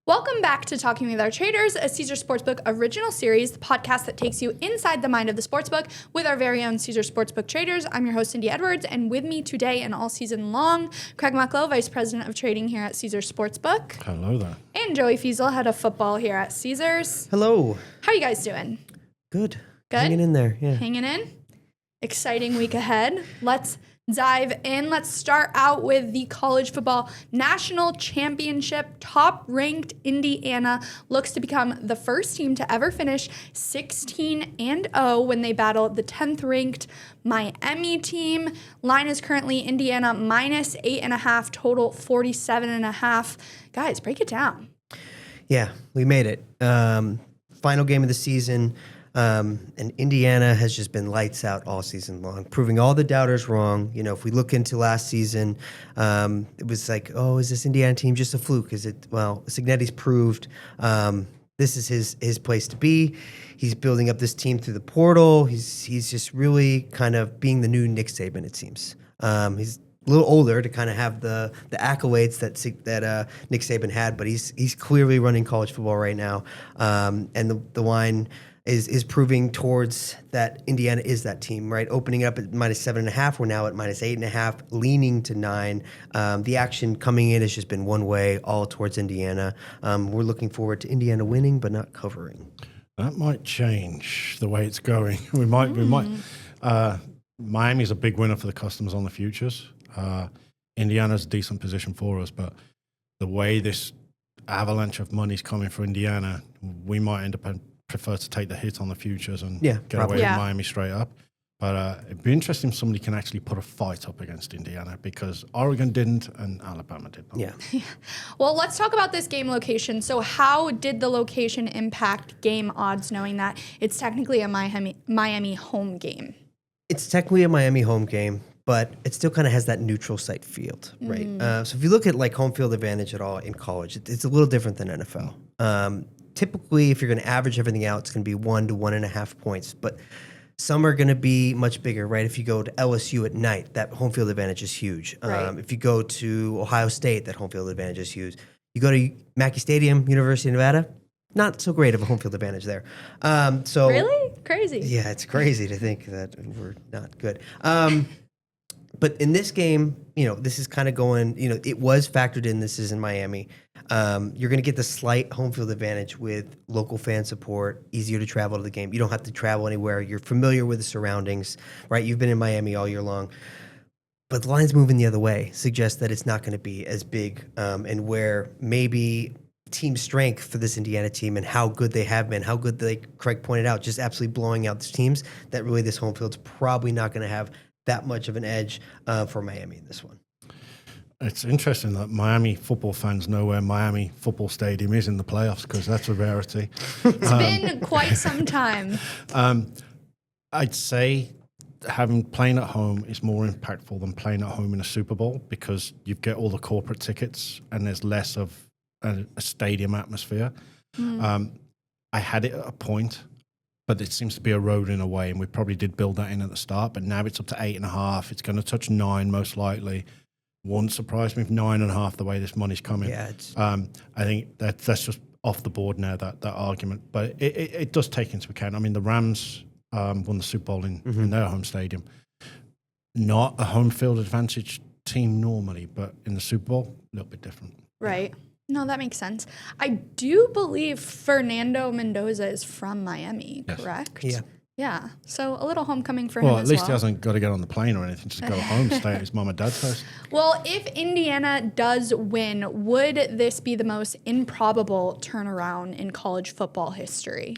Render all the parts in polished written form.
Welcome back to Talking with Our Traders, a Caesar Sportsbook original series, the podcast that takes you inside the mind of the sportsbook with our very own Caesar Sportsbook traders. I'm your host, Cindi Edwards, and with me today and all season long, Craig Mucklow, Vice President of Trading here at Caesar Sportsbook. Hello there. And Joey Fiesel, Head of Football here at Caesars. Hello. How are you guys doing? Good. Good? Hanging in there, yeah. Hanging in? Exciting week ahead. Let's dive in. Let's start out with the College Football National Championship. Top-ranked Indiana looks to become the first team to ever finish 16-0 when they battle the 10th-ranked Miami team. Line is currently Indiana minus 8.5, total 47.5. Guys, break it down. Yeah, we made it. Final game of the season. And Indiana has just been lights out all season long, proving all the doubters wrong. You know, if we look into last season, it was like, oh, is this Indiana team just a fluke? Is it? Well, Cignetti's proved this is his place to be. He's building up this team through the portal. He's just really kind of being the new Nick Saban, it seems. He's a little older to kind of have the accolades that Nick Saban had, but he's clearly running college football right now. And the line is proving towards that Indiana is that team, right? Opening up at minus 7.5, we're now at minus 8.5, leaning to 9. The action coming in has just been one way, all towards Indiana. We're looking forward to Indiana winning, but not covering. That might change the way it's going. We might. Miami's a big winner for the customers on the futures. Indiana's a decent position for us, but the way this avalanche of money's coming for Indiana, we might end up prefer to take the hit on the futures and get away with Miami straight up. But it'd be interesting if somebody can actually put a fight up against Indiana, because Oregon didn't and Alabama did not. Yeah. Well, let's talk about this game location. So how did the location impact game odds, knowing that it's technically a Miami home game? It's technically a Miami home game, but it still kind of has that neutral site field, right? So if you look at like home field advantage at all in college, it's a little different than NFL. Typically, if you're going to average everything out, it's going to be 1 to 1.5 points. But some are going to be much bigger, right? If you go to LSU at night, that home field advantage is huge. Right. If you go to Ohio State, that home field advantage is huge. You go to Mackey Stadium, University of Nevada, not so great of a home field advantage there. So Really? Crazy. Yeah, it's crazy to think that we're not good. But in this game, you know, this is kind of going, you know, it was factored in. This is in Miami. You're going to get the slight home field advantage with local fan support, easier to travel to the game. You don't have to travel anywhere. You're familiar with the surroundings, right? You've been in Miami all year long. But the line's moving the other way, suggests that it's not going to be as big, and where maybe team strength for this Indiana team and how good they have been, how good they, Craig pointed out, just absolutely blowing out these teams, that really this home field's probably not going to have that much of an edge for Miami in this one. It's interesting that Miami football fans know where Miami football stadium is in the playoffs, because that's a rarity. It's been quite some time. I'd say playing at home is more impactful than playing at home in a Super Bowl, because you get all the corporate tickets and there's less of a stadium atmosphere. I had it at a point, but it seems to be eroding away, and we probably did build that in at the start, but now it's up to 8.5. It's going to touch 9 most likely. Wouldn't surprise me if 9.5 the way this money's coming. Yeah, I think that's just off the board now, that argument. But it does take into account. I mean, the Rams won the Super Bowl in their home stadium. Not a home field advantage team normally, but in the Super Bowl, a little bit different. Right. No, that makes sense. I do believe Fernando Mendoza is from Miami, correct? Yeah. Yeah. So a little homecoming for him Well, as at least well. he hasn't got to get on the plane or anything. Just go home, stay at his mom and dad's house. Well, if Indiana does win, would this be the most improbable turnaround in college football history?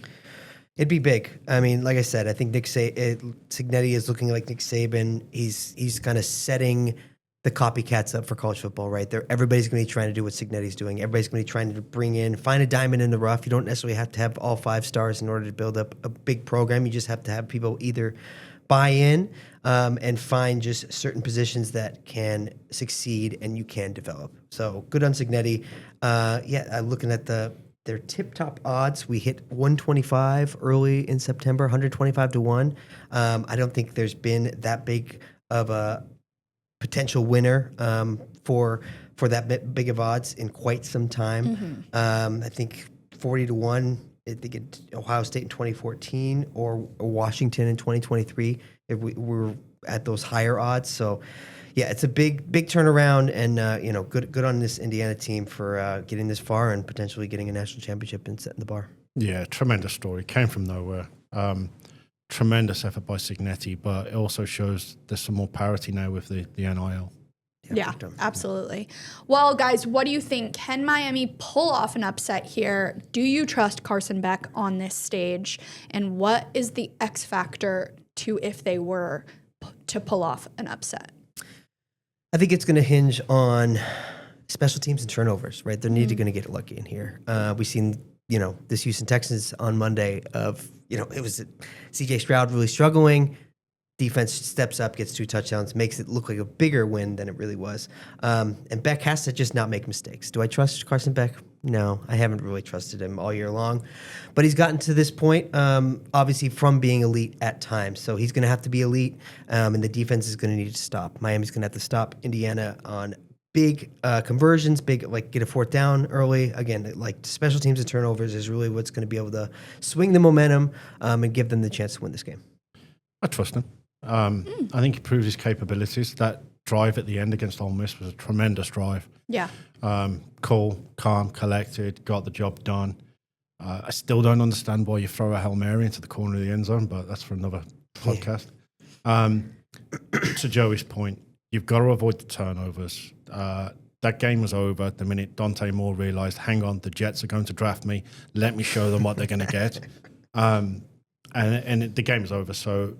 It'd be big. I mean, like I said, I think Cignetti is looking like Nick Saban. He's kind of setting the copycats up for college football, right? Everybody's going to be trying to do what Cignetti's doing. Everybody's going to be trying to find a diamond in the rough. You don't necessarily have to have all 5 stars in order to build up a big program. You just have to have people either buy in and find just certain positions that can succeed and you can develop. So good on Cignetti. Looking at their tip-top odds, we hit 125 early in September, 125 to 1. I don't think there's been that big of a potential winner for for that big of odds in quite some time. I think 40-1. I think it, Ohio State in 2014 or Washington in 2023. If we were at those higher odds, so yeah, it's a big turnaround, and good on this Indiana team for getting this far and potentially getting a national championship and setting the bar. Yeah, tremendous story. Came from nowhere. Tremendous effort by Cignetti, but it also shows there's some more parity now with the NIL. Yeah, absolutely. Well, guys, what do you think? Can Miami pull off an upset here? Do you trust Carson Beck on this stage? And what is the X factor to if they were to pull off an upset? I think it's going to hinge on special teams and turnovers, right? They're needed going to get lucky in here. We've seen, this Houston Texans on Monday of, it was C.J. Stroud really struggling. Defense steps up, gets 2 touchdowns, makes it look like a bigger win than it really was. And Beck has to just not make mistakes. Do I trust Carson Beck? No, I haven't really trusted him all year long. But he's gotten to this point, obviously, from being elite at times. So he's going to have to be elite, and the defense is going to need to stop. Miami's going to have to stop Indiana on big conversions, get a 4th down early. Again, like special teams and turnovers is really what's going to be able to swing the momentum and give them the chance to win this game. I trust him. I think he proved his capabilities. That drive at the end against Ole Miss was a tremendous drive. Yeah. Cool, calm, collected, got the job done. I still don't understand why you throw a Hail Mary into the corner of the end zone, but that's for another podcast. To Joey's point, you've got to avoid the turnovers. That game was over the minute Dante Moore realized, hang on, the Jets are going to draft me. Let me show them what they're going to get. And the game is over, so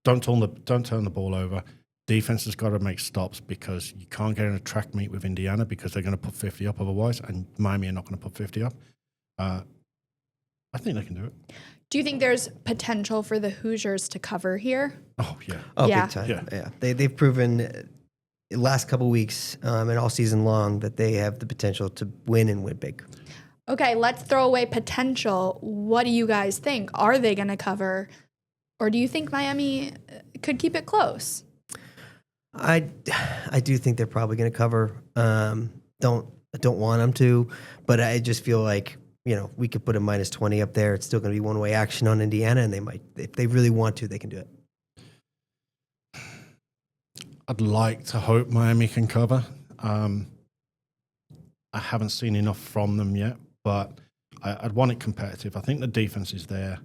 don't turn the ball over. Defense has got to make stops because you can't get in a track meet with Indiana because they're going to put 50 up otherwise, and Miami are not going to put 50 up. I think they can do it. Do you think there's potential for the Hoosiers to cover here? Oh, yeah. Oh, Yeah. big time. Yeah. They've proven the last couple weeks and all season long that they have the potential to win and win big. Okay, let's throw away potential. What do you guys think? Are they going to cover? Or do you think Miami could keep it close? I do think they're probably going to cover. Don't want them to, but I just feel like we could put a -20 up there. It's still going to be one-way action on Indiana, and they might, if they really want to, they can do it. I'd like to hope Miami can cover. I haven't seen enough from them yet, but I'd want it competitive. I think the defense is there.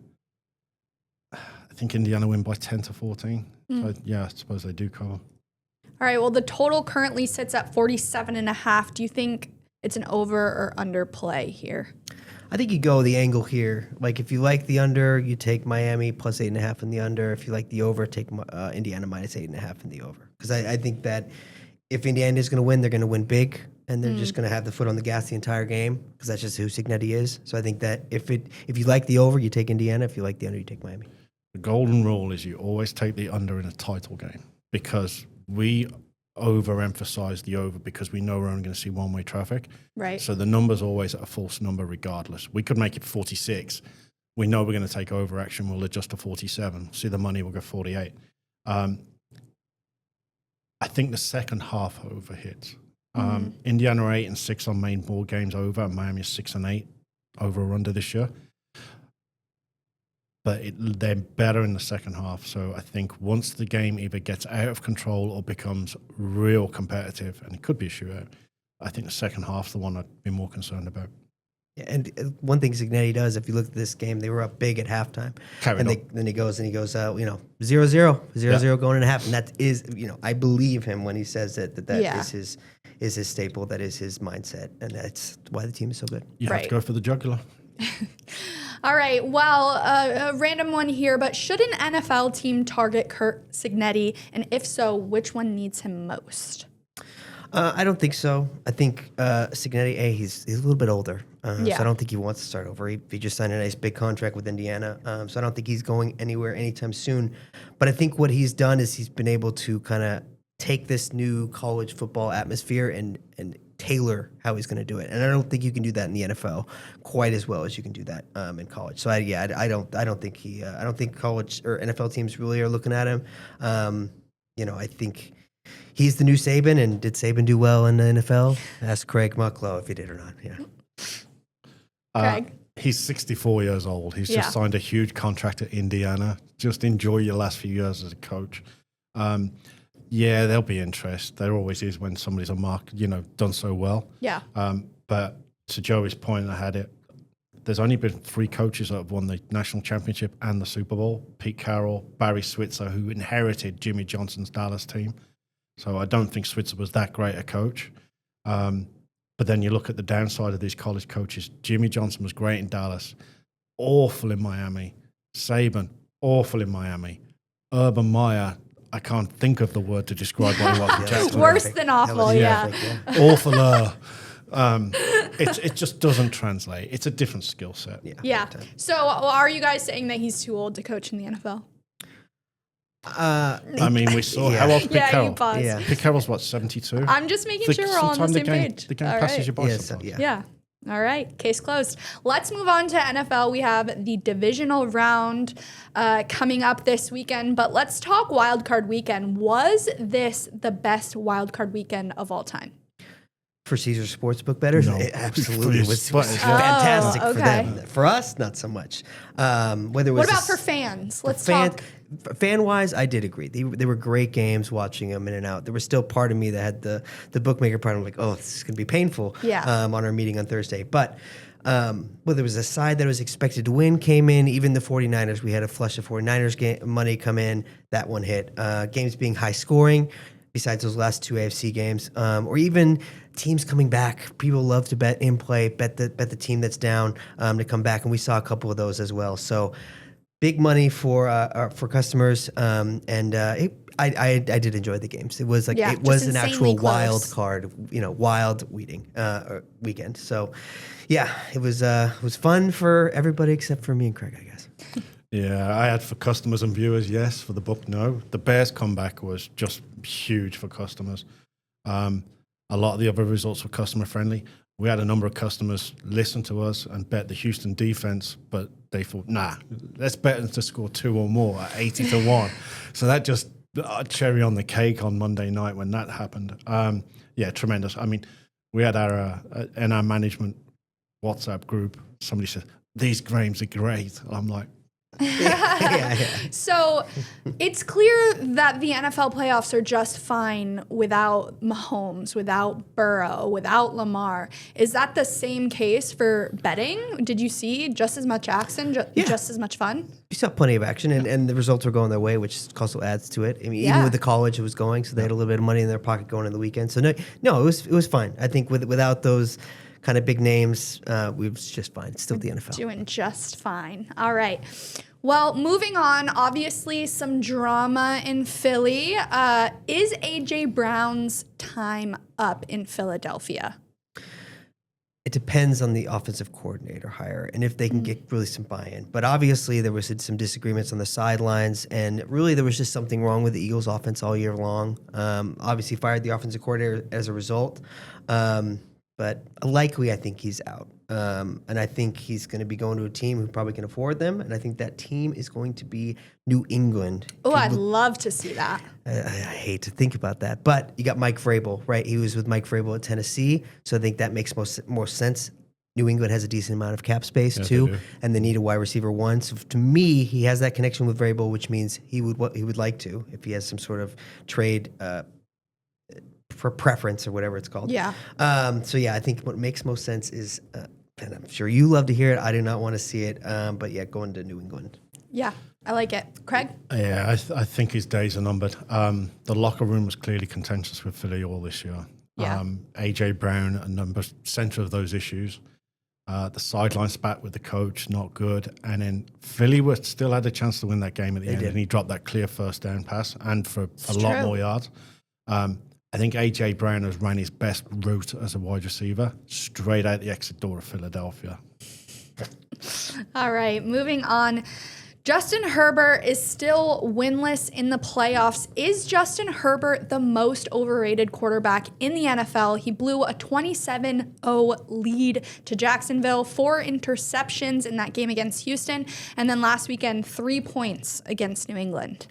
I think Indiana win by 10-14. So, yeah, I suppose they do cover. All right, well, the total currently sits at 47.5. Do you think it's an over or under play here? I think you go the angle here. Like, if you like the under, you take Miami plus 8.5 in the under. If you like the over, take Indiana minus 8.5 in the over. Because I think that if Indiana is going to win, they're going to win big, and they're just going to have the foot on the gas the entire game because that's just who Cignetti is. So I think that if you like the over, you take Indiana. If you like the under, you take Miami. The golden rule is you always take the under in a title game because we overemphasize the over because we know we're only going to see one-way traffic. Right. So the number's always at a false number regardless. We could make it 46. We know we're going to take over action. We'll adjust to 47. See the money, we'll go 48. I think the second half over hits. Indiana are 8-6 on main board games over. Miami is 6-8 over or under this year. But they're better in the second half. So I think once the game either gets out of control or becomes real competitive, and it could be a shootout, I think the second half's the one I'd be more concerned about. Yeah, and one thing Cignetti does, if you look at this game, they were up big at halftime. Then he goes 0-0 going into half. And that is, I believe him when he says that is his staple, that is his mindset. And that's why the team is so good. You have to go for the jugular. All right, well, a random one here, but should an NFL team target Curt Cignetti? And if so, which one needs him most? I don't think so. I think Cignetti, he's a little bit older. So I don't think he wants to start over. He just signed a nice big contract with Indiana. So I don't think he's going anywhere anytime soon. But I think what he's done is he's been able to kind of take this new college football atmosphere and tailor how he's going to do it. And I don't think you can do that in the NFL quite as well as you can do that in college. So I don't think college or NFL teams really are looking at him. I think he's the new Saban, and did Saban do well in the NFL? Ask Craig Mucklow if he did or not. Yeah. Craig? He's 64 years old. He's Yeah. just signed a huge contract at Indiana. Just enjoy your last few years as a coach. Yeah, there'll be interest. There always is when somebody's done so well. Yeah. But to Joey's point, there's only been 3 coaches that have won the national championship and the Super Bowl. Pete Carroll, Barry Switzer, who inherited Jimmy Johnson's Dallas team. So I don't think Switzer was that great a coach. But then you look at the downside of these college coaches. Jimmy Johnson was great in Dallas, awful in Miami. Saban, awful in Miami. Urban Meyer, I can't think of the word to describe what he was in Jacksonville. Worse than awful, yeah. Awfuler. It just doesn't translate. It's a different skill set. Yeah. So are you guys saying that he's too old to coach in the NFL? I mean, we saw how old Pete Yeah, Carroll. you paused. Yeah. Pete Carroll's what, 72? I'm just making sure we're all on the Sometimes same page. The game All passes right. you by. Yeah, sometimes. Yeah. All right. Case closed. Let's move on to NFL. We have the divisional round coming up this weekend, but let's talk wildcard weekend. Was this the best wildcard weekend of all time? For Caesars Sportsbook bettors, No. it absolutely was Fantastic fantastic Oh, for okay. them. For us, not so much. Whether it was What about for fans? Let's fan, talk. Fan-wise, I did agree. They were great games watching them in and out. There was still part of me that had the bookmaker part. I'm like, oh, this is going to be painful on our meeting on Thursday. But there was a side that was expected to win came in. Even the 49ers, we had a flush of 49ers money come in. That one hit. Games being high scoring, besides those last 2 AFC games. Or even teams coming back. People love to bet in play, bet the team that's down to come back. And we saw a couple of those as well. So big money for customers, I did enjoy the games. It was it was an actual wild card, wild weekend. So, yeah, it was fun for everybody except for me and Craig, I guess. Yeah, I had for customers and viewers, yes. For the book, no. The Bears comeback was just huge for customers. A lot of the other results were customer friendly. We had a number of customers listen to us and bet the Houston defense, but they thought, nah, let's bet them to score 2 or more at 80-1. So that just cherry on the cake on Monday night when that happened. Yeah, tremendous. I mean, we had in our management WhatsApp group, somebody said, these games are great. And I'm like, yeah. So it's clear that the NFL playoffs are just fine without Mahomes, without Burrow, without Lamar. Is that the same case for betting? Did you see just as much action, just as much fun? You saw plenty of action, and the results were going their way, which also adds to it. I mean, even with the college, it was going, so they had a little bit of money in their pocket going in the weekend. So no, it was fine. I think without those kind of big names, we was just fine. It's still the NFL. Doing just fine. All right. Well, moving on, obviously some drama in Philly. Is A.J. Brown's time up in Philadelphia? It depends on the offensive coordinator hire and if they can get really some buy-in. But obviously there was some disagreements on the sidelines, and really there was just something wrong with the Eagles' offense all year long. Obviously fired the offensive coordinator as a result. But likely I think he's out. And I think he's going to be going to a team who probably can afford them. And I think that team is going to be New England. Oh, I'd love to see that. I hate to think about that. But you got Mike Vrabel, right? He was with Mike Vrabel at Tennessee. So I think that makes more sense. New England has a decent amount of cap space, too. And they need a wide receiver 1. So to me, he has that connection with Vrabel, which means he would like to, if he has some sort of trade for preference or whatever it's called. Yeah. So yeah, I think what makes most sense is, and I'm sure you love to hear it. I do not want to see it. But yeah, going to New England. Yeah, I like it. Craig? Yeah, I think his days are numbered. The locker room was clearly contentious with Philly all this year. Yeah. A.J. Brown, center of those issues. The sideline spat with the coach, not good. And then Philly still had a chance to win that game at the end, and he dropped that clear first down pass and for a lot more yards. I think A.J. Brown has ran his best route as a wide receiver straight out the exit door of Philadelphia. All right, moving on. Justin Herbert is still winless in the playoffs. Is Justin Herbert the most overrated quarterback in the NFL? He blew a 27-0 lead to Jacksonville, 4 interceptions in that game against Houston, and then last weekend, 3 points against New England.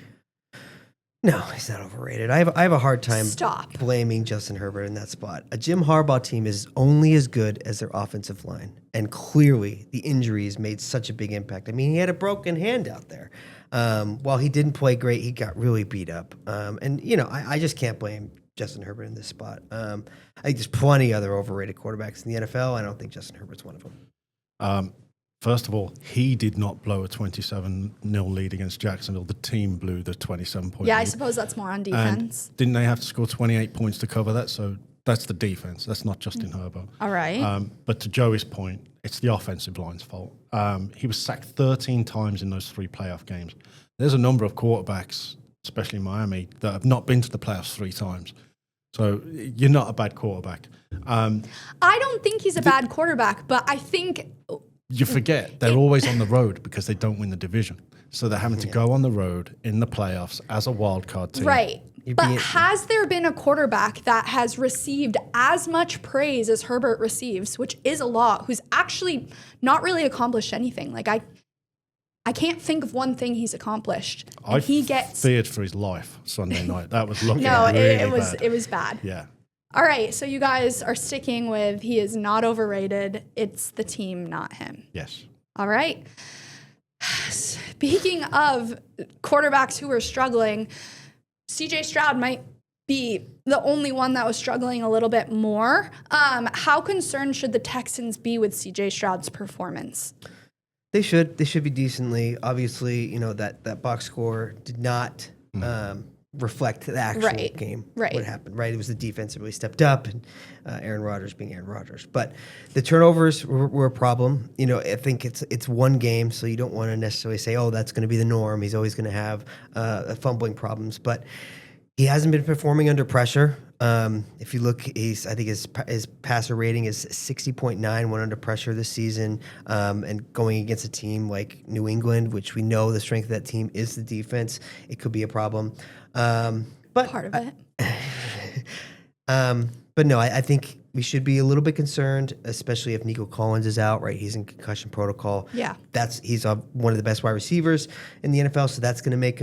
No, he's not overrated. I have a hard time Stop. blaming Justin Herbert in that spot. A Jim Harbaugh team is only as good as their offensive line, and clearly the injuries made such a big impact. I mean, he had a broken hand out there. While he didn't play great, he got really beat up. And I just can't blame Justin Herbert in this spot. I think there's plenty other overrated quarterbacks in the NFL. I don't think Justin Herbert's one of them. First of all, he did not blow a 27-0 lead against Jacksonville. The team blew the 27-point Yeah, lead. I suppose that's more on defense. And didn't they have to score 28 points to cover that? So that's the defense. That's not Justin Herbert. All right. But to Joey's point, it's the offensive line's fault. He was sacked 13 times in those 3 playoff games. There's a number of quarterbacks, especially in Miami, that have not been to the playoffs 3 times. So you're not a bad quarterback. I don't think he's a bad quarterback, but I think You forget they're always on the road because they don't win the division. So they're having to go on the road in the playoffs as a wild card team. right. But has there been a quarterback that has received as much praise as Herbert receives, which is a lot, who's actually not really accomplished anything? Like I can't think of one thing he's accomplished. And I he gets feared for his life Sunday night. That was looking no, really it was bad. Yeah. All right, so you guys are sticking with he is not overrated. It's the team, not him. Yes. All right. Speaking of quarterbacks who are struggling, CJ Stroud might be the only one that was struggling a little bit more. How concerned should the Texans be with CJ Stroud's performance? They should be decently. Obviously, that box score did not reflect the actual game. Right. What happened, right? It was the defense that really stepped up, and Aaron Rodgers being Aaron Rodgers. But the turnovers were a problem. I think it's one game, so you don't want to necessarily say, oh, that's going to be the norm. He's always going to have fumbling problems. But he hasn't been performing under pressure. If you look, I think his passer rating is 60.9 when under pressure this season, and going against a team like New England, which we know the strength of that team is the defense, it could be a problem. But Part of it. But no, I think we should be a little bit concerned, especially if Nico Collins is out, right? He's in concussion protocol. Yeah. He's one of the best wide receivers in the NFL, so that's going to make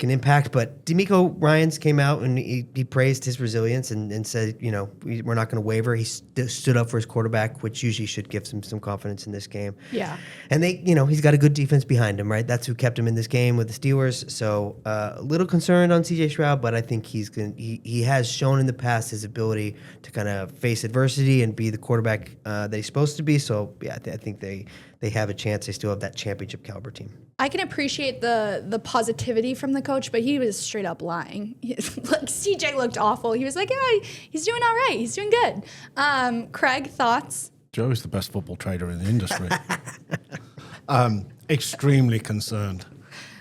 an impact. But DeMeco Ryans came out and he praised his resilience and said, we're not going to waver. He stood up for his quarterback, which usually should give him some confidence in this game. Yeah. And he's got a good defense behind him, right? That's who kept him in this game with the Steelers. So a little concerned on CJ Stroud, but I think he has shown in the past his ability to kind of face adversity and be the quarterback that he's supposed to be. So yeah, I think they have a chance. They still have that championship caliber team. I can appreciate the positivity from the coach, but he was straight up lying. Like CJ looked awful. He was like, yeah, he's doing all right. He's doing good. Craig, thoughts? Joe's the best football trader in the industry. Extremely concerned.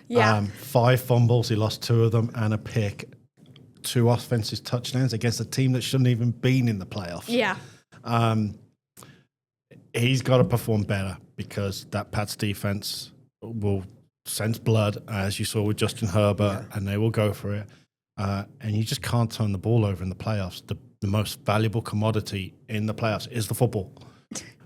Yeah. 5 fumbles, he lost 2 of them, and a pick. 2 offensive touchdowns against a team that shouldn't even been in the playoffs. Yeah. He's got to perform better because that Pats defense will sense blood, as you saw with Justin Herbert, and they will go for it. And you just can't turn the ball over in the playoffs. The most valuable commodity in the playoffs is the football.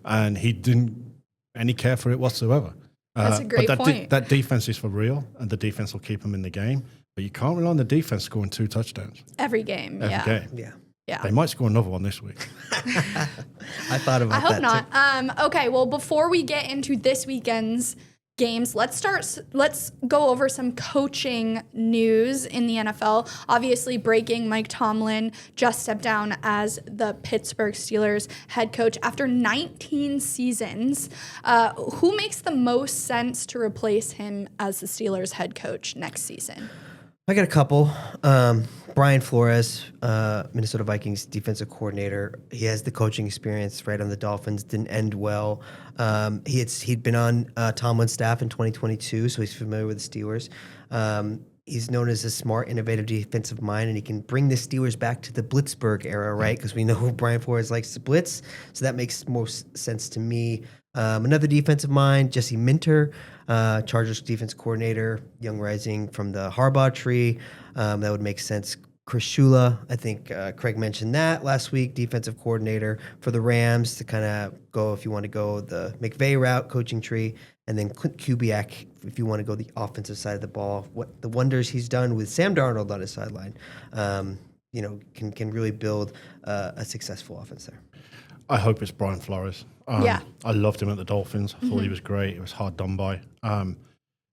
And he didn't any care for it whatsoever. That's a great point. That defense is for real, and the defense will keep them in the game. But you can't rely on the defense scoring 2 touchdowns. Every game. Every game. Yeah. Yeah. They might score another one this week. I thought about that. I hope not. Okay, well, before we get into this weekend's games, let's go over some coaching news in the NFL. Obviously, breaking, Mike Tomlin just stepped down as the Pittsburgh Steelers head coach after 19 seasons. Who makes the most sense to replace him as the Steelers head coach next season? I got a couple. Brian Flores, Minnesota Vikings defensive coordinator. He has the coaching experience right on the Dolphins. Didn't end well. He'd been on Tomlin's staff in 2022, so he's familiar with the Steelers. He's known as a smart, innovative defensive mind, and he can bring the Steelers back to the Blitzburg era, right? Because we know Brian Flores likes to blitz, so that makes most sense to me. Another defensive mind, Jesse Minter, Chargers defense coordinator, young rising from the Harbaugh tree. That would make sense Chris Shula, I think Craig mentioned that last week, defensive coordinator for the Rams to kind of go, if you want to go the McVay route, coaching tree, and then Clint Kubiak, if you want to go the offensive side of the ball. What the wonders he's done with Sam Darnold on his sideline, can really build a successful offense there. I hope it's Brian Flores. Yeah. I loved him at the Dolphins. I thought he was great. It was hard done by.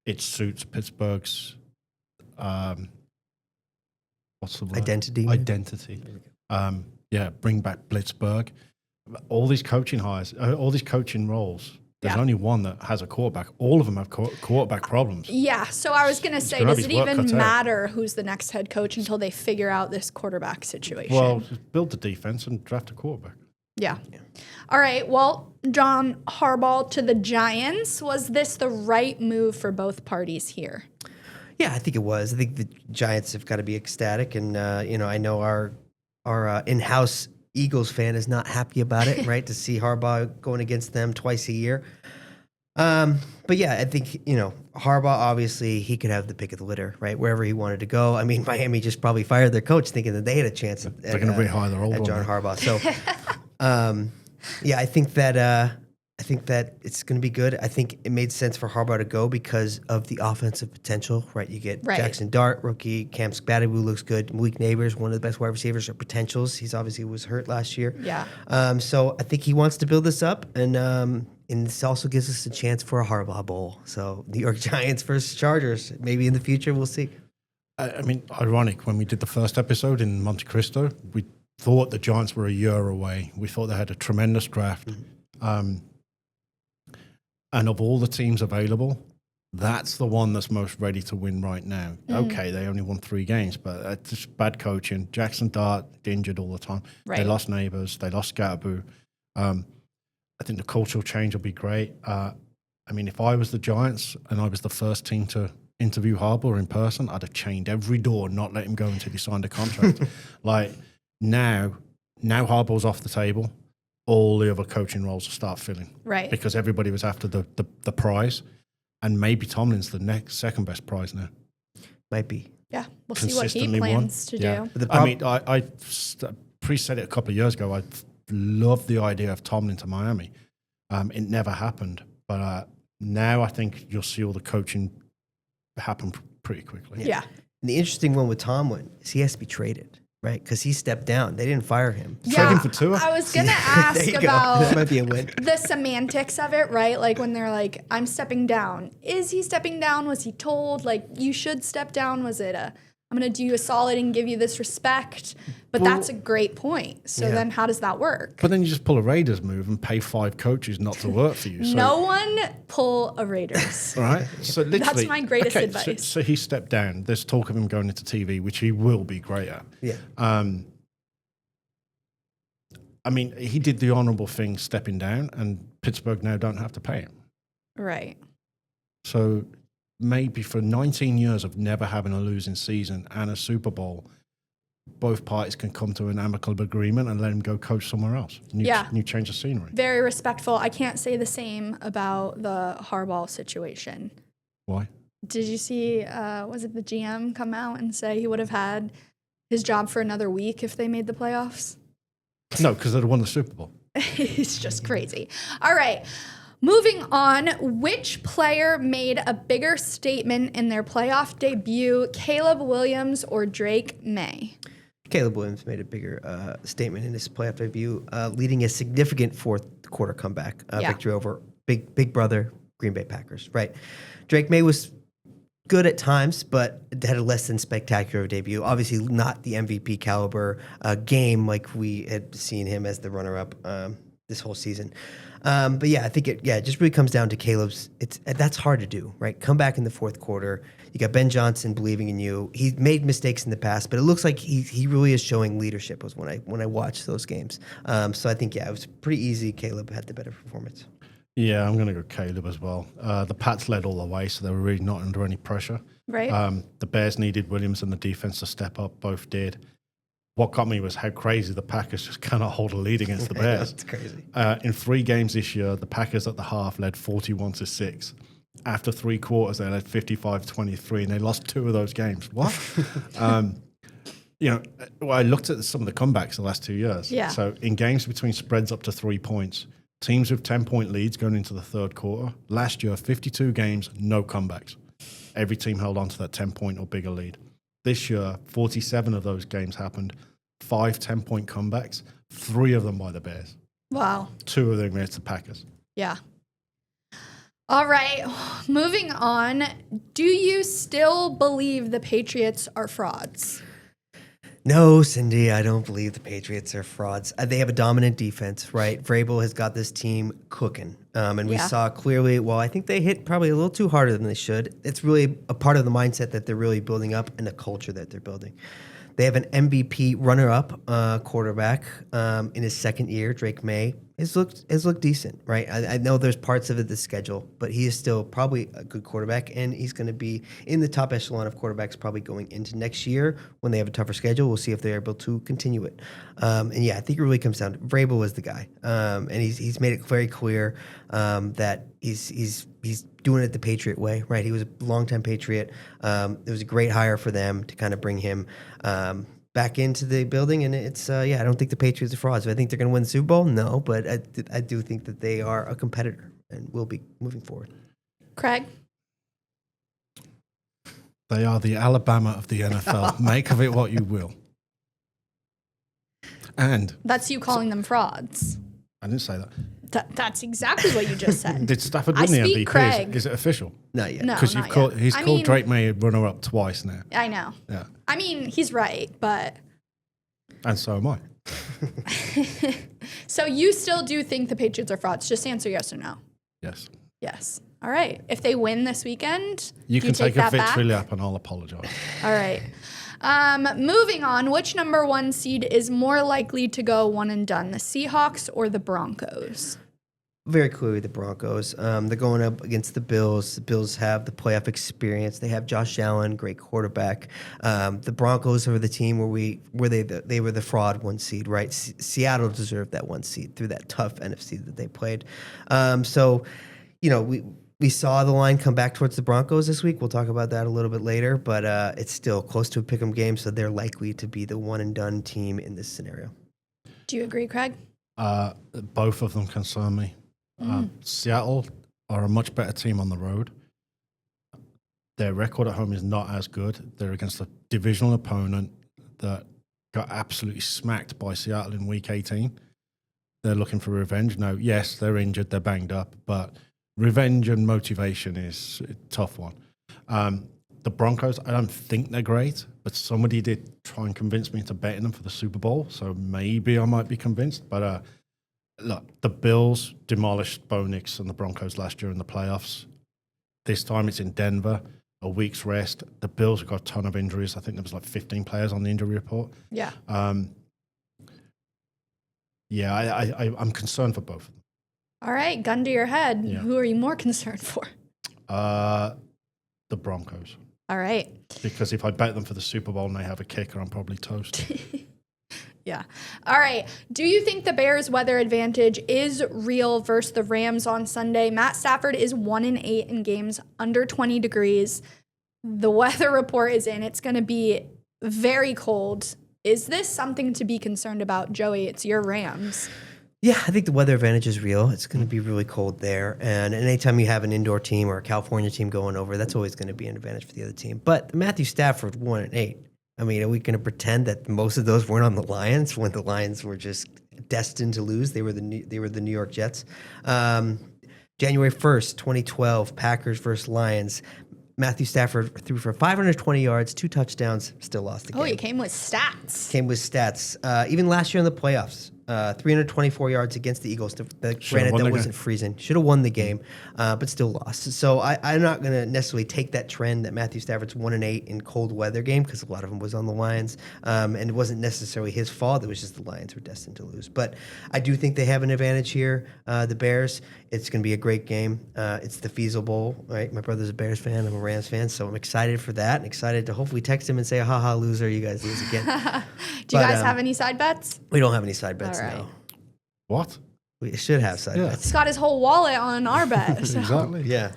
It suits Pittsburgh's what's the word? Identity. Bring back Blitzburg. All these coaching hires, all these coaching roles. There's only one that has a quarterback. All of them have quarterback problems. Yeah, so I was going to say, does it even matter who's the next head coach until they figure out this quarterback situation? Well, just build the defense and draft a quarterback. Yeah. All right, well, John Harbaugh to the Giants. Was this the right move for both parties here? Yeah, I think it was. I think the Giants have got to be ecstatic, and I know our in-house Eagles fan is not happy about it, right? To see Harbaugh going against them twice a year. But yeah, I think Harbaugh, obviously he could have the pick of the litter, right? Wherever he wanted to go. I mean, Miami just probably fired their coach thinking that they had a chance at They're going to rehire their old at one. John Harbaugh. So I think that it's going to be good. I think it made sense for Harbaugh to go because of the offensive potential, right? You get Jackson Dart, rookie, Cam Spadabu looks good. Malik Neighbors, one of the best wide receivers, are potentials. He's obviously was hurt last year. Yeah. So I think he wants to build this up, and this also gives us a chance for a Harbaugh Bowl. So New York Giants versus Chargers. Maybe in the future we'll see. I mean, ironic, when we did the first episode in Monte Cristo, we thought the Giants were a year away. We thought they had a tremendous draft. And of all the teams available, that's the one that's most ready to win right now. Okay, they only won 3 games, but that's just bad coaching. Jackson Dart injured all the time. Right. They lost Neighbors. They lost Scatterboo. I think the cultural change will be great. I mean, if I was the Giants and I was the first team to interview Harbaugh in person, I'd have chained every door and not let him go until he signed a contract. Now Harbaugh's off the table. All the other coaching roles will start filling. Right. Because everybody was after the prize. And maybe Tomlin's the next second best prize now. Might be. Yeah, we'll see what he plans to do. I mean, I pre-said it a couple of years ago. I loved the idea of Tomlin to Miami. It never happened. But now I think you'll see all the coaching happen pretty quickly. Yeah. And the interesting one with Tomlin is he has to be traded. Right, because he stepped down. They didn't fire him. Yeah, Trade him for Tua. I was going to ask about that might be a win. The semantics of it, right? Like when they're like, I'm stepping down. Is he stepping down? Was he told, like, you should step down? Was it I'm going to do you a solid and give you this respect? But that's a great point. So then how does that work? But then you just pull a Raiders move and pay 5 coaches not to work for you. So. No one pull a Raiders. All right. So literally, that's my greatest advice. So he stepped down. There's talk of him going into TV, which he will be great at. Yeah. I mean, he did the honorable thing stepping down, and Pittsburgh now don't have to pay him. Right. So maybe for 19 years of never having a losing season and a Super Bowl, both parties can come to an amicable agreement and let him go coach somewhere else. New change of scenery. Very respectful. I can't say the same about the Harbaugh situation. Why? Did you see, was it the GM come out and say he would have had his job for another week if they made the playoffs? No, because they'd won the Super Bowl. It's just crazy. All right. Moving on, which player made a bigger statement in their playoff debut, Caleb Williams or Drake May? Caleb Williams made a bigger statement in his playoff debut, leading a significant fourth quarter comeback victory over big brother Green Bay Packers. Right, Drake May was good at times, but had a less than spectacular debut. Obviously, not the MVP caliber game like we had seen him as the runner-up this whole season. But yeah, I think it just really comes down to Caleb's. That's hard to do, right? Come back in the fourth quarter. You got Ben Johnson believing in you. He made mistakes in the past, but it looks like he really is showing leadership. Was when I watched those games. So I think it was pretty easy. Caleb had the better performance. Yeah, I'm going to go Caleb as well. The Pats led all the way, so they were really not under any pressure. Right. The Bears needed Williams and the defense to step up. Both did. What got me was how crazy the Packers just cannot hold a lead against the Bears. That's crazy. In 3 games this year, the Packers at the half led 41-6. After 3 quarters, they led 55-23, and they lost 2 of those games. What? Well, I looked at some of the comebacks the last 2 years. Yeah. So in games between spreads up to 3 points, teams with 10-point leads going into the third quarter. Last year, 52 games, no comebacks. Every team held on to that 10-point or bigger lead. This year, 47 of those games happened. 5 10-point comebacks, 3 of them by the Bears. Wow. 2 of them against the Packers. Yeah. All right. Moving on. Do you still believe the Patriots are frauds? No, Cindi, I don't believe the Patriots are frauds. They have a dominant defense, right? Vrabel has got this team cooking. And we saw clearly, well, I think they hit probably a little too harder than they should. It's really a part of the mindset that they're really building up and the culture that they're building. They have an MVP runner-up quarterback in his second year, Drake May. Has looked decent, right? I know there's parts of it the schedule, but he is still probably a good quarterback, and he's going to be in the top echelon of quarterbacks probably going into next year when they have a tougher schedule. We'll see if they're able to continue it. And yeah, I think it really comes down to Vrabel was the guy, and he's made it very clear that he's doing it the Patriot way, right? He was a longtime Patriot. It was a great hire for them to kind of bring him back into the building, and it's I don't think the Patriots are frauds. I think they're going to win the Super Bowl. No, but I do think that they are a competitor and will be moving forward. Craig? They are the Alabama of the NFL. Make of it what you will. And That's you calling them frauds. I didn't say that. That's exactly what you just said. Did Stafford I win the speak MVP? Craig. Is it official? Not yet. No, Because not called yet. he's I called mean, Drake May runner up twice now. I know. Yeah. I mean, he's right, but... And so am I. So you still do think the Patriots are frauds? Just answer yes or no. Yes. Yes. All right. If they win this weekend, You do can take a that victory back? lap and I'll apologize. All right. Moving on, which number 1 seed is more likely to go one and done, the Seahawks or the Broncos? Very clearly the Broncos. They're going up against the Bills. The Bills have the playoff experience. They have Josh Allen, great quarterback. The Broncos are the team where they were the fraud 1 seed, right? Seattle deserved that 1 seed through that tough NFC that they played. So, we saw the line come back towards the Broncos this week. We'll talk about that a little bit later, but it's still close to a pick'em game, so they're likely to be the one and done team in this scenario. Do you agree, Craig? Both of them concern me. Seattle are a much better team on the road. Their record at home is not as good. They're against a divisional opponent that got absolutely smacked by Seattle in Week 18. They're looking for revenge. Now, yes, they're injured, they're banged up, but revenge and motivation is a tough one. The Broncos, I don't think they're great, but somebody did try and convince me into betting them for the Super Bowl, so maybe I might be convinced. But look, the Bills demolished Bo Nix and the Broncos last year in the playoffs. This time it's in Denver, a week's rest. The Bills have got a ton of injuries. I think there was like 15 players on the injury report. Yeah. I'm concerned for both of them. All right, gun to your head. Yeah. Who are you more concerned for? The Broncos. All right. Because if I bet them for the Super Bowl and they have a kicker, I'm probably toast. Yeah. All right. Do you think the Bears' weather advantage is real versus the Rams on Sunday? Matt Stafford is 1-8 in games under 20 degrees. The weather report is in. It's going to be very cold. Is this something to be concerned about? Joey, it's your Rams. Yeah, I think the weather advantage is real. It's going to be really cold there. And anytime you have an indoor team or a California team going over, that's always going to be an advantage for the other team. But Matthew Stafford 1-8. I mean, are we going to pretend that most of those weren't on the Lions when the Lions were just destined to lose? They were the New York Jets. January 1st, 2012, Packers versus Lions. Matthew Stafford threw for 520 yards, 2 touchdowns, still lost the game. Oh, he came with stats. Even last year in the playoffs, 324 yards against the Eagles. Granted, that wasn't freezing. Should have won the game, but still lost. So I'm not going to necessarily take that trend that Matthew Stafford's 1-8 in cold weather game, because a lot of them was on the Lions, and it wasn't necessarily his fault. It was just the Lions were destined to lose. But I do think they have an advantage here. The Bears, it's going to be a great game. It's the Feasel Bowl, right? My brother's a Bears fan. I'm a Rams fan, so I'm excited for that and excited to hopefully text him and say, ha, loser, you guys lose again. Do you guys have any side bets? We don't have any side bets, All right. no. What? We should have side bets. He's got his whole wallet on our bet. So. Exactly. Yeah.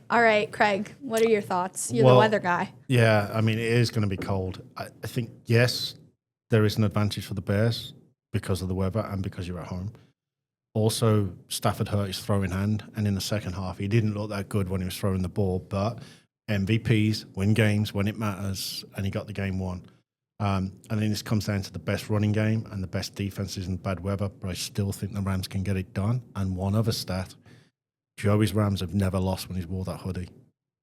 All right, Craig, what are your thoughts? You're the weather guy. Yeah, I mean, it is going to be cold. I think, yes, there is an advantage for the Bears because of the weather and because you're at home. Also, Stafford hurt his throwing hand, and in the second half, he didn't look that good when he was throwing the ball, but MVPs win games when it matters, and he got the game won. And then this comes down to the best running game and the best defenses in bad weather, but I still think the Rams can get it done. And one other stat, Joey's Rams have never lost when he's wore that hoodie.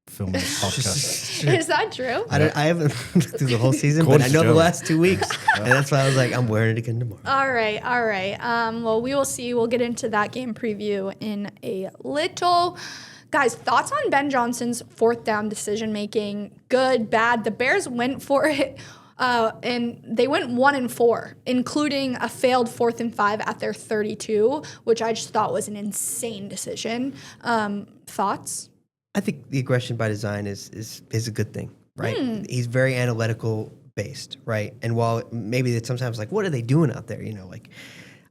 Filming this podcast. Is that true? I haven't looked through the whole season, but I know the last 2 weeks. And that's why I was like, I'm wearing it again tomorrow. All right. Well, we will see. We'll get into that game preview in a little. Guys, thoughts on Ben Johnson's fourth down decision making? Good, bad. The Bears went for it, and they went 1-4, including a failed 4th and 5 at their 32, which I just thought was an insane decision. Thoughts? I think the aggression by design is a good thing, right? He's very analytical based, right? And while maybe it's sometimes like, what are they doing out there? Like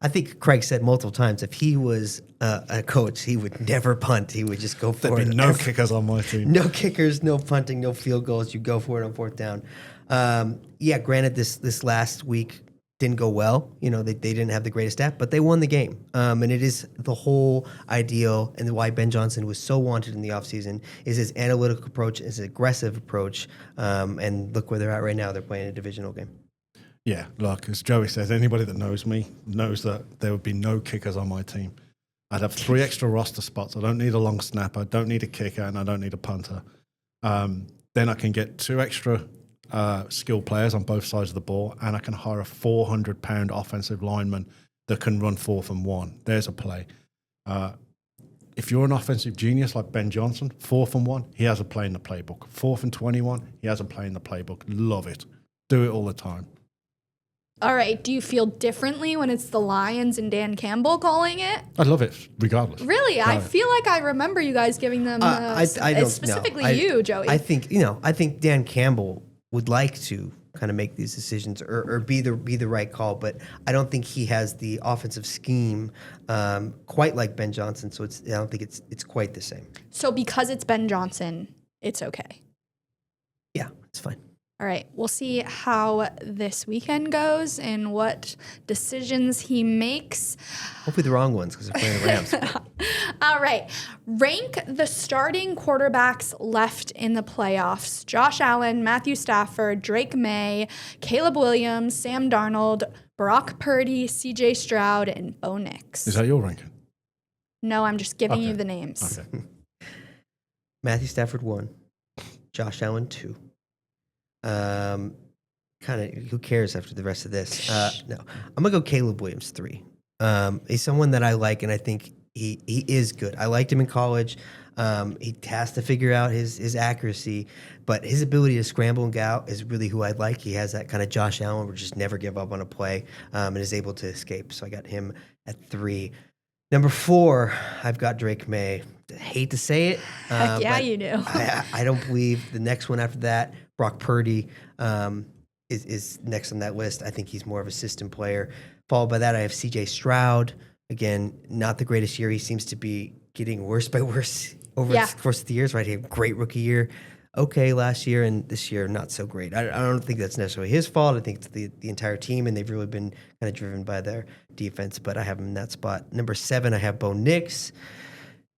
I think Craig said multiple times, if he was a coach, he would never punt. He would just go for it. There'd be no kickers on my team. No kickers, no punting, no field goals. You go for it on 4th down. Granted, this last week didn't go well. They didn't have the greatest stat, but they won the game. And it is the whole ideal, and why Ben Johnson was so wanted in the offseason is his analytical approach, his aggressive approach. And look where they're at right now. They're playing a divisional game. Yeah, look, as Joey says, anybody that knows me knows that there would be no kickers on my team. I'd have 3 extra roster spots. I don't need a long snapper, I don't need a kicker, and I don't need a punter. Then I can get 2 extra skilled players on both sides of the ball, and I can hire a 400-pound offensive lineman that can run 4th and 1. There's a play. If you're an offensive genius like Ben Johnson, 4th and 1, he has a play in the playbook. 4th and 21, he has a play in the playbook. Love it. Do it all the time. All right. Do you feel differently when it's the Lions and Dan Campbell calling it? I love it, regardless. Really? I feel like I remember you guys giving them I don't specifically know. you, Joey. I think Dan Campbell would like to kind of make these decisions or be the right call, but I don't think he has the offensive scheme quite like Ben Johnson. So I don't think it's quite the same. So because it's Ben Johnson, it's okay. Yeah, it's fine. All right, we'll see how this weekend goes and what decisions he makes. Hopefully the wrong ones because they're playing the Rams. All right, rank the starting quarterbacks left in the playoffs. Josh Allen, Matthew Stafford, Drake May, Caleb Williams, Sam Darnold, Brock Purdy, CJ Stroud, and Bo Nix. Is that your ranking? No, I'm just giving you the names. Okay. Matthew Stafford 1, Josh Allen 2. Kind of, who cares after the rest of this? No, I'm gonna go Caleb Williams 3. He's someone that I like, and I think he is good. I liked him in college. He has to figure out his accuracy, but his ability to scramble and get out is really who I like. He has that kind of Josh Allen, where just never give up on a play, and is able to escape. So I got him at 3. Number 4, I've got Drake May. I hate to say it. Heck yeah, you do. I don't believe the next one after that, Brock Purdy, is next on that list. I think he's more of a system player. Followed by that, I have CJ Stroud. Again, not the greatest year. He seems to be getting worse by worse over the course of the years, right? He had a great rookie year. Okay, last year, and this year, not so great. I don't think that's necessarily his fault. I think it's the entire team, and they've really been kind of driven by their defense, but I have him in that spot. Number 7, I have Bo Nix.